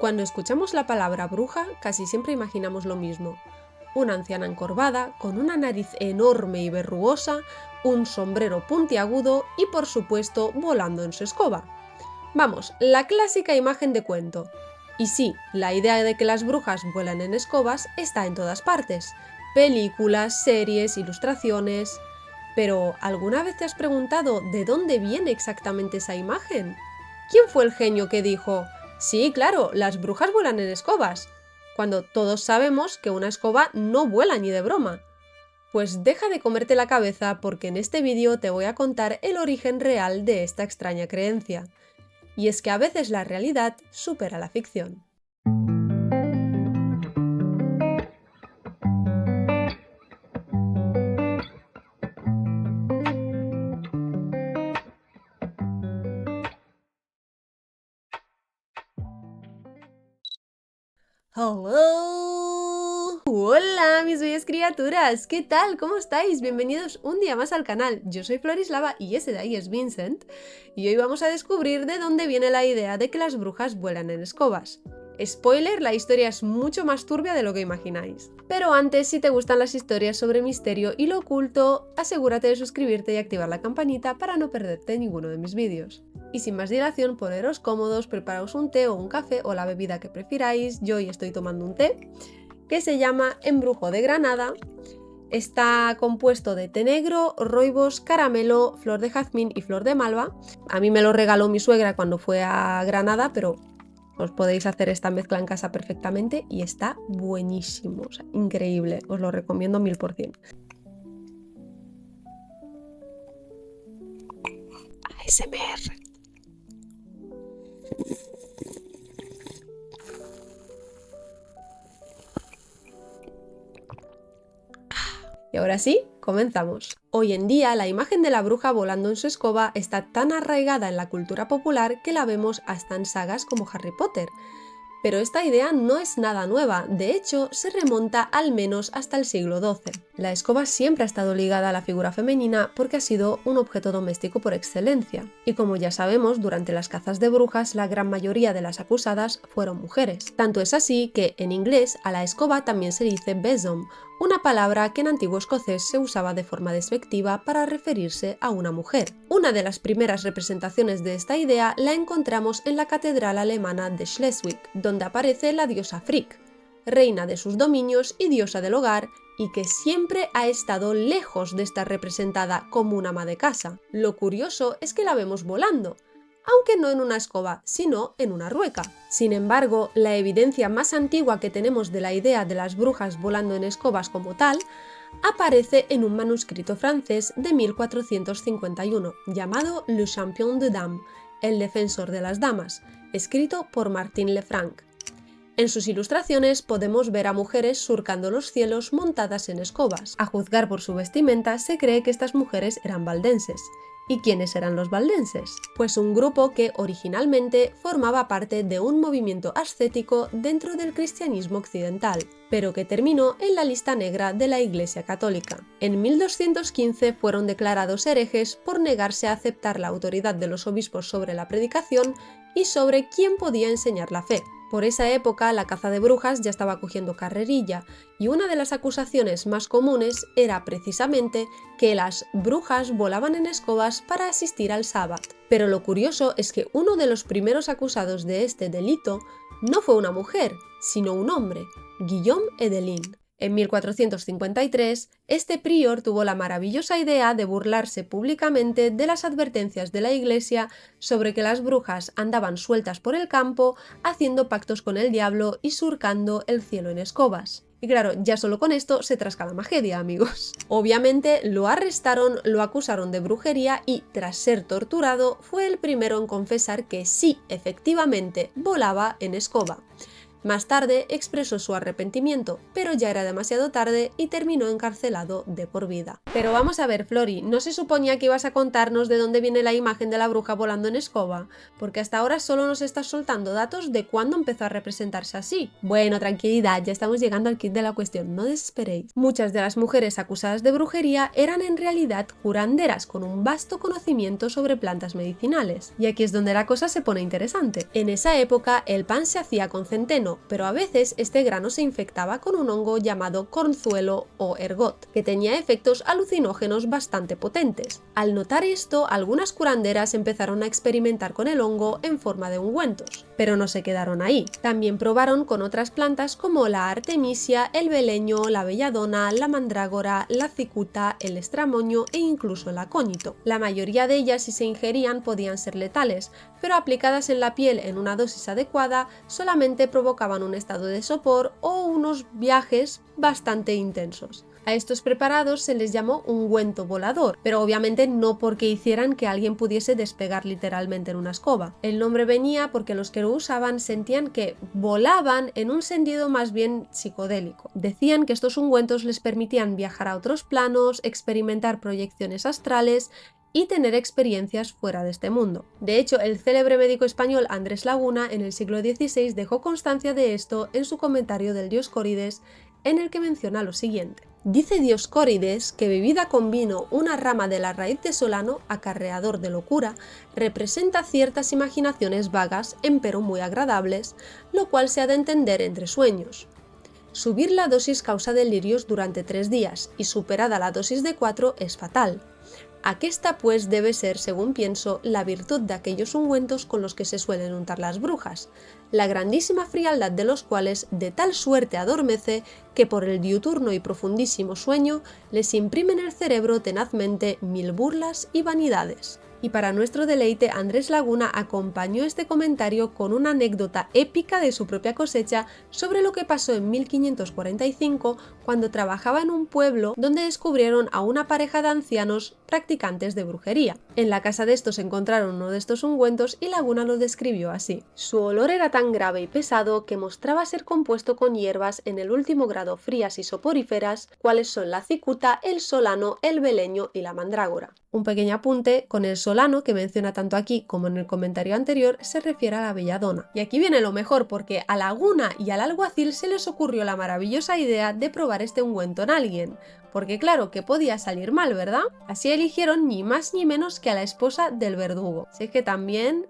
Cuando escuchamos la palabra bruja, casi siempre imaginamos lo mismo. Una anciana encorvada, con una nariz enorme y verrugosa, un sombrero puntiagudo y, por supuesto, volando en su escoba. Vamos, la clásica imagen de cuento. Y sí, la idea de que las brujas vuelan en escobas está en todas partes. Películas, series, ilustraciones... Pero, ¿alguna vez te has preguntado de dónde viene exactamente esa imagen? ¿Quién fue el genio que dijo, sí, claro, las brujas vuelan en escobas? Cuando todos sabemos que una escoba no vuela ni de broma. Pues deja de comerte la cabeza porque en este vídeo te voy a contar el origen real de esta extraña creencia. Y es que a veces la realidad supera la ficción. ¡Hello! ¡Hola, mis bellas criaturas! ¿Qué tal? ¿Cómo estáis? Bienvenidos un día más al canal. Yo soy Florislava y ese de ahí es Vincent. Y hoy vamos a descubrir de dónde viene la idea de que las brujas vuelan en escobas. Spoiler, la historia es mucho más turbia de lo que imagináis. Pero antes, si te gustan las historias sobre misterio y lo oculto, asegúrate de suscribirte y activar la campanita para no perderte ninguno de mis vídeos. Y sin más dilación, poneros cómodos, preparaos un té o un café o la bebida que prefiráis. Yo hoy estoy tomando un té que se llama Embrujo de Granada. Está compuesto de té negro, roibos, caramelo, flor de jazmín y flor de malva. A mí me lo regaló mi suegra cuando fue a Granada, pero os podéis hacer esta mezcla en casa perfectamente y está buenísimo, o sea, increíble, os lo recomiendo 1000%. ASMR. Y ahora sí, comenzamos. Hoy en día, la imagen de la bruja volando en su escoba está tan arraigada en la cultura popular que la vemos hasta en sagas como Harry Potter. Pero esta idea no es nada nueva, de hecho se remonta al menos hasta el siglo XII. La escoba siempre ha estado ligada a la figura femenina porque ha sido un objeto doméstico por excelencia. Y como ya sabemos, durante las cazas de brujas la gran mayoría de las acusadas fueron mujeres. Tanto es así que en inglés a la escoba también se dice besom, una palabra que en antiguo escocés se usaba de forma despectiva para referirse a una mujer. Una de las primeras representaciones de esta idea la encontramos en la catedral alemana de Schleswig, donde aparece la diosa Frigg, reina de sus dominios y diosa del hogar, y que siempre ha estado lejos de estar representada como una ama de casa. Lo curioso es que la vemos volando, aunque no en una escoba, sino en una rueca. Sin embargo, la evidencia más antigua que tenemos de la idea de las brujas volando en escobas como tal aparece en un manuscrito francés de 1451 llamado Le Champion de Dames, el defensor de las damas, escrito por Martin Lefranc. En sus ilustraciones podemos ver a mujeres surcando los cielos montadas en escobas. A juzgar por su vestimenta, se cree que estas mujeres eran valdenses. ¿Y quiénes eran los valdenses? Pues un grupo que originalmente formaba parte de un movimiento ascético dentro del cristianismo occidental, pero que terminó en la lista negra de la Iglesia Católica. En 1215 fueron declarados herejes por negarse a aceptar la autoridad de los obispos sobre la predicación y sobre quién podía enseñar la fe. Por esa época la caza de brujas ya estaba cogiendo carrerilla y una de las acusaciones más comunes era precisamente que las brujas volaban en escobas para asistir al sábat. Pero lo curioso es que uno de los primeros acusados de este delito no fue una mujer, sino un hombre, Guillaume Edelin. En 1453, este prior tuvo la maravillosa idea de burlarse públicamente de las advertencias de la Iglesia sobre que las brujas andaban sueltas por el campo, haciendo pactos con el diablo y surcando el cielo en escobas. Y claro, ya solo con esto se trasca la magia, amigos. Obviamente lo arrestaron, lo acusaron de brujería y, tras ser torturado, fue el primero en confesar que sí, efectivamente, volaba en escoba. Más tarde expresó su arrepentimiento, pero ya era demasiado tarde y terminó encarcelado de por vida. Pero vamos a ver, Flori, ¿no se suponía que ibas a contarnos de dónde viene la imagen de la bruja volando en escoba? Porque hasta ahora solo nos estás soltando datos de cuándo empezó a representarse así. Bueno, tranquilidad, ya estamos llegando al kit de la cuestión, no desesperéis. Muchas de las mujeres acusadas de brujería eran en realidad curanderas con un vasto conocimiento sobre plantas medicinales. Y aquí es donde la cosa se pone interesante. En esa época el pan se hacía con centeno, pero a veces este grano se infectaba con un hongo llamado cornzuelo o ergot, que tenía efectos alucinógenos bastante potentes. Al notar esto, algunas curanderas empezaron a experimentar con el hongo en forma de ungüentos, pero no se quedaron ahí. También probaron con otras plantas como la artemisia, el beleño, la belladona, la mandrágora, la cicuta, el estramoño e incluso el acónito. La mayoría de ellas, si se ingerían, podían ser letales, pero aplicadas en la piel en una dosis adecuada solamente provocaban un estado de sopor o unos viajes bastante intensos. A estos preparados se les llamó ungüento volador, pero obviamente no porque hicieran que alguien pudiese despegar literalmente en una escoba. El nombre venía porque los que lo usaban sentían que volaban en un sentido más bien psicodélico. Decían que estos ungüentos les permitían viajar a otros planos, experimentar proyecciones astrales y tener experiencias fuera de este mundo. De hecho, el célebre médico español Andrés Laguna en el siglo XVI dejó constancia de esto en su comentario del Dioscórides, en el que menciona lo siguiente. Dice Dioscórides que bebida con vino una rama de la raíz de solano, acarreador de locura, representa ciertas imaginaciones vagas, empero muy agradables, lo cual se ha de entender entre sueños. Subir la dosis causa delirios durante 3 días y superada la dosis de 4 es fatal. Aquesta pues debe ser, según pienso, la virtud de aquellos ungüentos con los que se suelen untar las brujas, la grandísima frialdad de los cuales de tal suerte adormece que por el diuturno y profundísimo sueño les imprime en el cerebro tenazmente 1000 burlas y vanidades. Y para nuestro deleite, Andrés Laguna acompañó este comentario con una anécdota épica de su propia cosecha sobre lo que pasó en 1545 cuando trabajaba en un pueblo donde descubrieron a una pareja de ancianos practicantes de brujería. En la casa de estos encontraron uno de estos ungüentos y Laguna lo describió así. Su olor era tan grave y pesado que mostraba ser compuesto con hierbas en el último grado frías y soporíferas, cuales son la cicuta, el solano, el beleño y la mandrágora. Un pequeño apunte, con el solano, que menciona tanto aquí como en el comentario anterior, se refiere a la belladona. Y aquí viene lo mejor, porque a Laguna y al alguacil se les ocurrió la maravillosa idea de probar este ungüento en alguien. Porque claro, que podía salir mal, ¿verdad? Así eligieron ni más ni menos que a la esposa del verdugo. Sé que también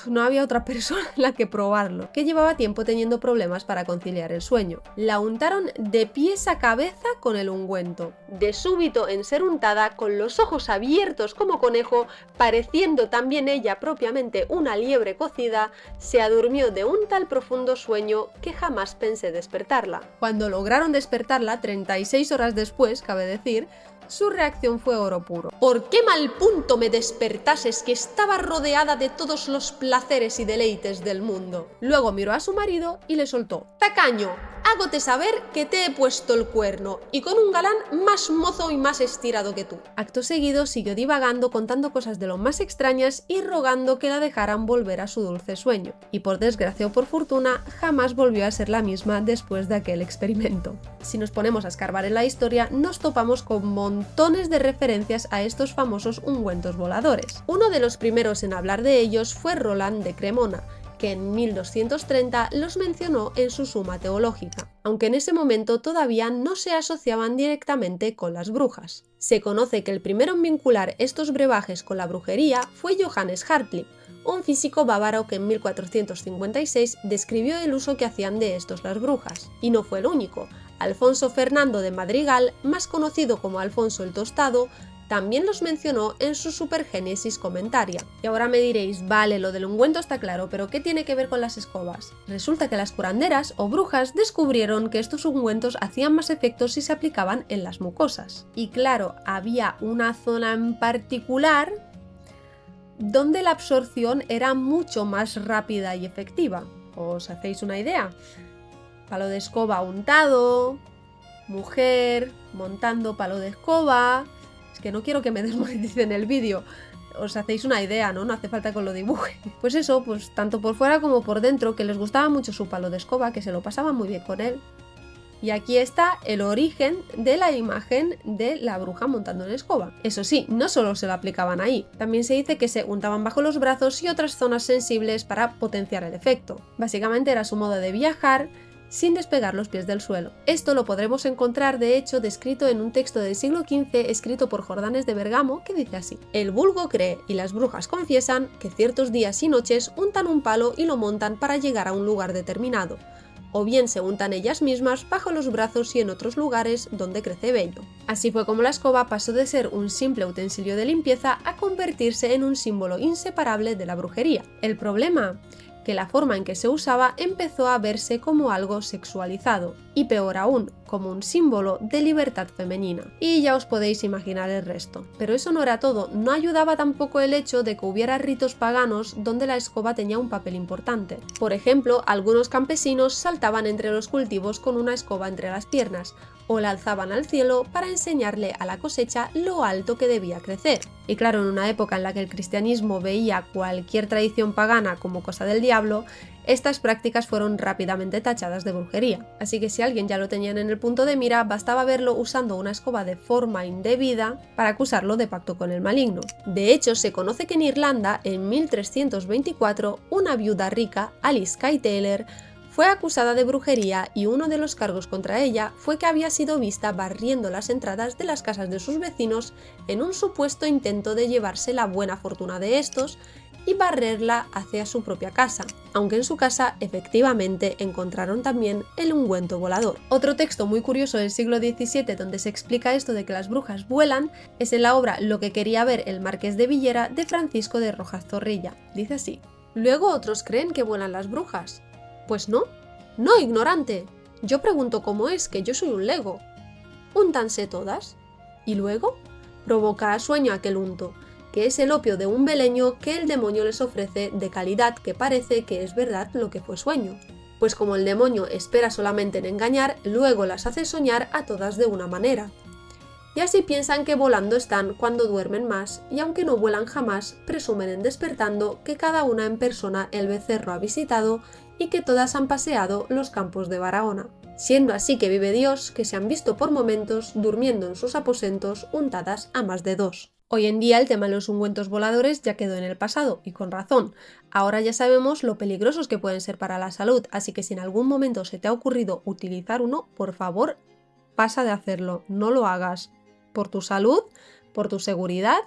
no había otra persona en la que probarlo, que llevaba tiempo teniendo problemas para conciliar el sueño. La untaron de pies a cabeza con el ungüento. De súbito en ser untada, con los ojos abiertos como conejo, pareciendo también ella propiamente una liebre cocida, se adurmió de un tal profundo sueño que jamás pensé despertarla. Cuando lograron despertarla, 36 horas después, cabe decir, su reacción fue oro puro. ¿Por qué mal punto me despertases que estaba rodeada de todos los placeres y deleites del mundo? Luego miró a su marido y le soltó: tacaño, hágote saber que te he puesto el cuerno, y con un galán más mozo y más estirado que tú. Acto seguido siguió divagando contando cosas de lo más extrañas y rogando que la dejaran volver a su dulce sueño. Y por desgracia o por fortuna, jamás volvió a ser la misma después de aquel experimento. Si nos ponemos a escarbar en la historia, nos topamos con montones de referencias a estos famosos ungüentos voladores. Uno de los primeros en hablar de ellos fue Roland de Cremona, que en 1230 los mencionó en su Suma Teológica, aunque en ese momento todavía no se asociaban directamente con las brujas. Se conoce que el primero en vincular estos brebajes con la brujería fue Johannes Hartlieb, un físico bávaro que en 1456 describió el uso que hacían de estos las brujas. Y no fue el único. Alfonso Fernando de Madrigal, más conocido como Alfonso el Tostado, también los mencionó en su Supergénesis Comentaria. Y ahora me diréis, vale, lo del ungüento está claro, pero ¿qué tiene que ver con las escobas? Resulta que las curanderas o brujas descubrieron que estos ungüentos hacían más efectos si se aplicaban en las mucosas. Y claro, había una zona en particular donde la absorción era mucho más rápida y efectiva. ¿Os hacéis una idea? Palo de escoba untado, mujer montando palo de escoba. Es que no quiero que me desmoneticen el vídeo. os hacéis una idea, ¿no? No hace falta que os lo dibuje. Pues eso, pues tanto por fuera como por dentro, que les gustaba mucho su palo de escoba, que se lo pasaban muy bien con él. Y aquí está el origen de la imagen de la bruja montando en escoba. Eso sí, no solo se lo aplicaban ahí, también se dice que se untaban bajo los brazos y otras zonas sensibles para potenciar el efecto. Básicamente era su modo de viajar sin despegar los pies del suelo. Esto lo podremos encontrar de hecho descrito en un texto del siglo XV escrito por Jordanes de Bergamo que dice así: el vulgo cree y las brujas confiesan que ciertos días y noches untan un palo y lo montan para llegar a un lugar determinado, o bien se untan ellas mismas bajo los brazos y en otros lugares donde crece vello. Así fue como la escoba pasó de ser un simple utensilio de limpieza a convertirse en un símbolo inseparable de la brujería. El problema, que la forma en que se usaba empezó a verse como algo sexualizado, y peor aún, como un símbolo de libertad femenina. Y ya os podéis imaginar el resto. Pero eso no era todo, no ayudaba tampoco el hecho de que hubiera ritos paganos donde la escoba tenía un papel importante. Por ejemplo, algunos campesinos saltaban entre los cultivos con una escoba entre las piernas, o la alzaban al cielo para enseñarle a la cosecha lo alto que debía crecer. Y claro, en una época en la que el cristianismo veía cualquier tradición pagana como cosa del diablo, estas prácticas fueron rápidamente tachadas de brujería. Así que si alguien ya lo tenían en el punto de mira, bastaba verlo usando una escoba de forma indebida para acusarlo de pacto con el maligno. De hecho, se conoce que en Irlanda, en 1324, una viuda rica, Alice Kay Taylor, fue acusada de brujería y uno de los cargos contra ella fue que había sido vista barriendo las entradas de las casas de sus vecinos en un supuesto intento de llevarse la buena fortuna de estos y barrerla hacia su propia casa, aunque en su casa efectivamente encontraron también el ungüento volador. Otro texto muy curioso del siglo XVII donde se explica esto de que las brujas vuelan es en la obra Lo que quería ver el Marqués de Villera de Francisco de Rojas Zorrilla. Dice así: luego otros creen que vuelan las brujas. Pues no, no, ignorante. Yo pregunto cómo es, que yo soy un lego. Úntanse todas. Y luego provoca a sueño aquel unto, que es el opio de un beleño que el demonio les ofrece de calidad que parece que es verdad lo que fue sueño. Pues como el demonio espera solamente en engañar, luego las hace soñar a todas de una manera. Y así piensan que volando están cuando duermen más, y aunque no vuelan jamás, presumen en despertando que cada una en persona el becerro ha visitado y que todas han paseado los campos de Barahona. Siendo así que vive Dios, que se han visto por momentos durmiendo en sus aposentos untadas a más de dos. Hoy en día el tema de los ungüentos voladores ya quedó en el pasado, y con razón. Ahora ya sabemos lo peligrosos que pueden ser para la salud, así que si en algún momento se te ha ocurrido utilizar uno, por favor, pasa de hacerlo, no lo hagas. Por tu salud, por tu seguridad,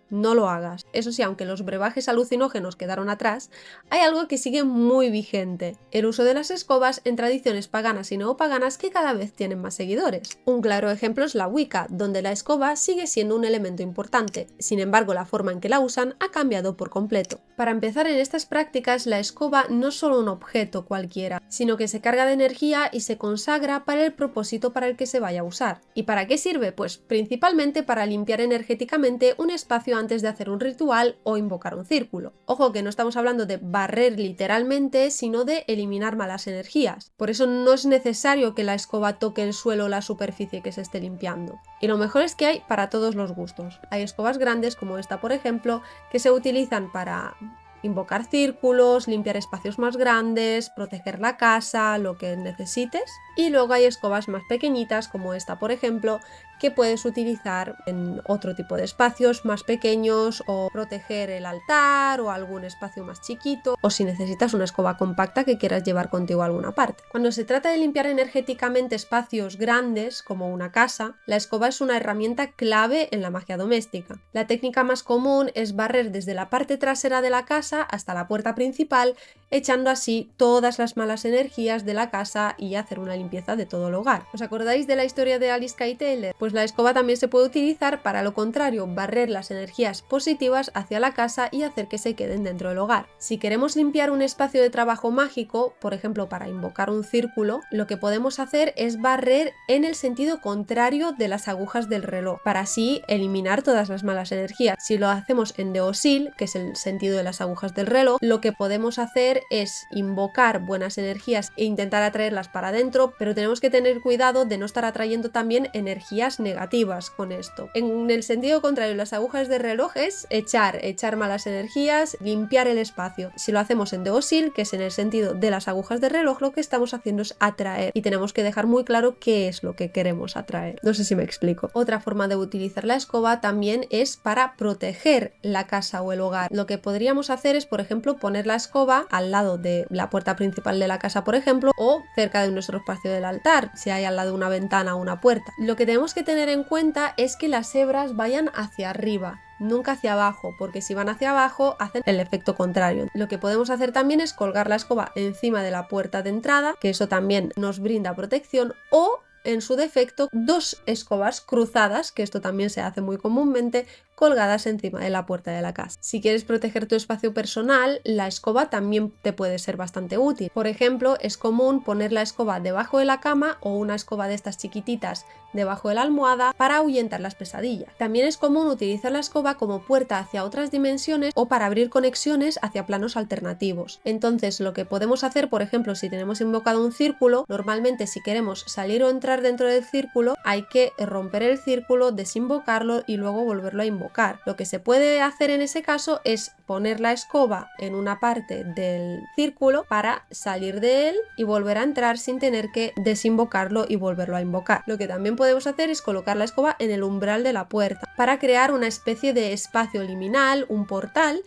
no lo hagas. Eso sí, aunque los brebajes alucinógenos quedaron atrás, hay algo que sigue muy vigente: el uso de las escobas en tradiciones paganas y neopaganas que cada vez tienen más seguidores. Un claro ejemplo es la Wicca, donde la escoba sigue siendo un elemento importante, sin embargo la forma en que la usan ha cambiado por completo. Para empezar, en estas prácticas la escoba no es solo un objeto cualquiera, sino que se carga de energía y se consagra para el propósito para el que se vaya a usar. ¿Y para qué sirve? Pues principalmente para limpiar energéticamente un espacio antes de hacer un ritual o invocar un círculo. Ojo, que no estamos hablando de barrer literalmente, sino de eliminar malas energías. Por eso no es necesario que la escoba toque el suelo o la superficie que se esté limpiando. Y lo mejor es que hay para todos los gustos. Hay escobas grandes, como esta por ejemplo, que se utilizan para invocar círculos, limpiar espacios más grandes, proteger la casa, lo que necesites. Y luego hay escobas más pequeñitas, como esta por ejemplo, que puedes utilizar en otro tipo de espacios más pequeños, o proteger el altar o algún espacio más chiquito, o si necesitas una escoba compacta que quieras llevar contigo a alguna parte. Cuando se trata de limpiar energéticamente espacios grandes como una casa, la escoba es una herramienta clave en la magia doméstica. La técnica más común es barrer desde la parte trasera de la casa hasta la puerta principal, echando así todas las malas energías de la casa y hacer una limpieza de todo el hogar. ¿Os acordáis de la historia de Alice Kay Taylor? Pues la escoba también se puede utilizar para lo contrario, barrer las energías positivas hacia la casa y hacer que se queden dentro del hogar. Si queremos limpiar un espacio de trabajo mágico, por ejemplo para invocar un círculo, lo que podemos hacer es barrer en el sentido contrario de las agujas del reloj, para así eliminar todas las malas energías. Si lo hacemos en Deosil, que es el sentido de las agujas del reloj, lo que podemos hacer es invocar buenas energías e intentar atraerlas para adentro, pero tenemos que tener cuidado de no estar atrayendo también energías energías negativas con esto. En el sentido contrario, las agujas de reloj es echar malas energías, limpiar el espacio. Si lo hacemos en Deosil, que es en el sentido de las agujas de reloj, lo que estamos haciendo es atraer y tenemos que dejar muy claro qué es lo que queremos atraer. No sé si me explico. Otra forma de utilizar la escoba también es para proteger la casa o el hogar. Lo que podríamos hacer es, por ejemplo, poner la escoba al lado de la puerta principal de la casa, por ejemplo, o cerca de nuestro espacio del altar, si hay al lado una ventana o una puerta. Lo que tenemos que tener en cuenta es que las hebras vayan hacia arriba, nunca hacia abajo, porque si van hacia abajo hacen el efecto contrario. Lo que podemos hacer también es colgar la escoba encima de la puerta de entrada, que eso también nos brinda protección, o en su defecto 2 escobas cruzadas, que esto también se hace muy comúnmente, colgadas encima de la puerta de la casa. Si quieres proteger tu espacio personal, la escoba también te puede ser bastante útil. Por ejemplo, es común poner la escoba debajo de la cama o una escoba de estas chiquititas debajo de la almohada para ahuyentar las pesadillas. También es común utilizar la escoba como puerta hacia otras dimensiones o para abrir conexiones hacia planos alternativos. Entonces, lo que podemos hacer, por ejemplo, si tenemos invocado un círculo, normalmente si queremos salir o entrar dentro del círculo, hay que romper el círculo, desinvocarlo y luego volverlo a invocar. Lo que se puede hacer en ese caso es poner la escoba en una parte del círculo para salir de él y volver a entrar sin tener que desinvocarlo y volverlo a invocar. Lo que también podemos hacer es colocar la escoba en el umbral de la puerta para crear una especie de espacio liminal, un portal,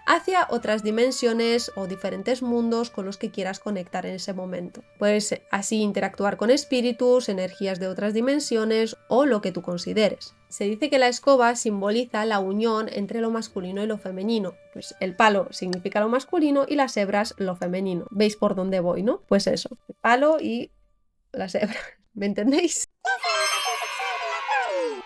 hacia otras dimensiones o diferentes mundos con los que quieras conectar en ese momento. Puedes así interactuar con espíritus, energías de otras dimensiones o lo que tú consideres. Se dice que la escoba simboliza la unión entre lo masculino y lo femenino. Pues el palo significa lo masculino y las hebras lo femenino. ¿Veis por dónde voy, no? Pues eso, el palo y las hebras. ¿Me entendéis?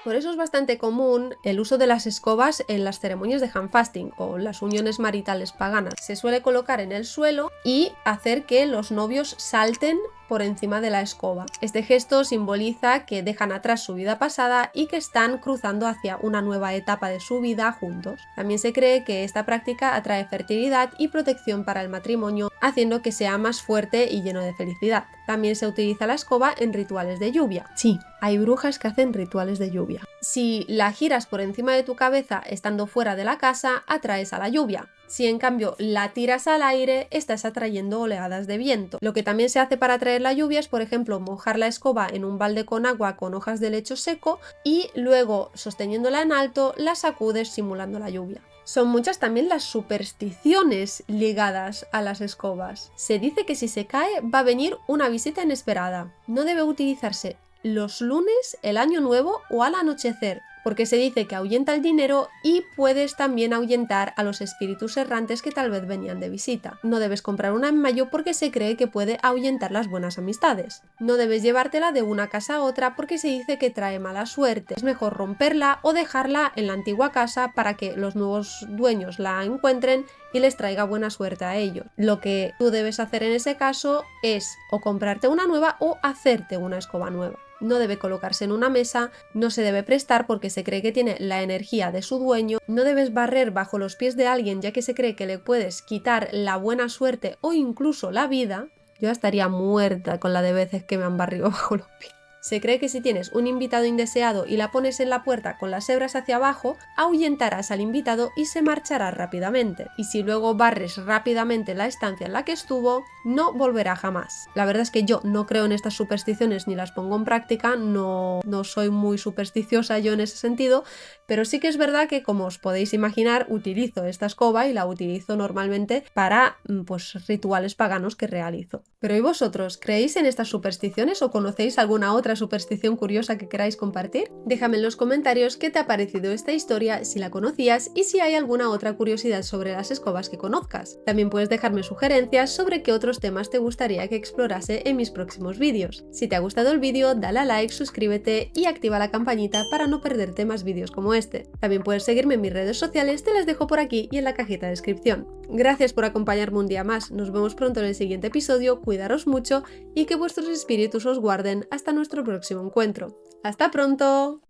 Por eso es bastante común el uso de las escobas en las ceremonias de handfasting o las uniones maritales paganas. Se suele colocar en el suelo y hacer que los novios salten por encima de la escoba. Este gesto simboliza que dejan atrás su vida pasada y que están cruzando hacia una nueva etapa de su vida juntos. También se cree que esta práctica atrae fertilidad y protección para el matrimonio, haciendo que sea más fuerte y lleno de felicidad. También se utiliza la escoba en rituales de lluvia. Sí, hay brujas que hacen rituales de lluvia. Si la giras por encima de tu cabeza estando fuera de la casa, atraes a la lluvia. Si en cambio la tiras al aire, estás atrayendo oleadas de viento. Lo que también se hace para atraer la lluvia es, por ejemplo, mojar la escoba en un balde con agua con hojas de helecho seco y luego, sosteniéndola en alto, la sacudes simulando la lluvia. Son muchas también las supersticiones ligadas a las escobas. Se dice que si se cae va a venir una visita inesperada. No debe utilizarse los lunes, el año nuevo o al anochecer, porque se dice que ahuyenta el dinero y puedes también ahuyentar a los espíritus errantes que tal vez venían de visita. No debes comprar una en mayo porque se cree que puede ahuyentar las buenas amistades. No debes llevártela de una casa a otra porque se dice que trae mala suerte. Es mejor romperla o dejarla en la antigua casa para que los nuevos dueños la encuentren y les traiga buena suerte a ellos. Lo que tú debes hacer en ese caso es o comprarte una nueva o hacerte una escoba nueva. No debe colocarse en una mesa, no se debe prestar porque se cree que tiene la energía de su dueño, no debes barrer bajo los pies de alguien ya que se cree que le puedes quitar la buena suerte o incluso la vida. Yo estaría muerta con la de veces que me han barrido bajo los pies. Se cree que si tienes un invitado indeseado y la pones en la puerta con las hebras hacia abajo, ahuyentarás al invitado y se marchará rápidamente. Y si luego barres rápidamente la estancia en la que estuvo, no volverá jamás. La verdad es que yo no creo en estas supersticiones ni las pongo en práctica, no soy muy supersticiosa yo en ese sentido, pero sí que es verdad que, como os podéis imaginar, utilizo esta escoba y la utilizo normalmente para rituales paganos que realizo. Pero ¿y vosotros? ¿Creéis en estas supersticiones o conocéis alguna otra superstición curiosa que queráis compartir? Déjame en los comentarios qué te ha parecido esta historia, si la conocías y si hay alguna otra curiosidad sobre las escobas que conozcas. También puedes dejarme sugerencias sobre qué otros temas te gustaría que explorase en mis próximos vídeos. Si te ha gustado el vídeo, dale a like, suscríbete y activa la campanita para no perderte más vídeos como este. También puedes seguirme en mis redes sociales, te las dejo por aquí y en la cajita de descripción. Gracias por acompañarme un día más, nos vemos pronto en el siguiente episodio, cuidaros mucho y que vuestros espíritus os guarden hasta nuestro próximo encuentro. ¡Hasta pronto!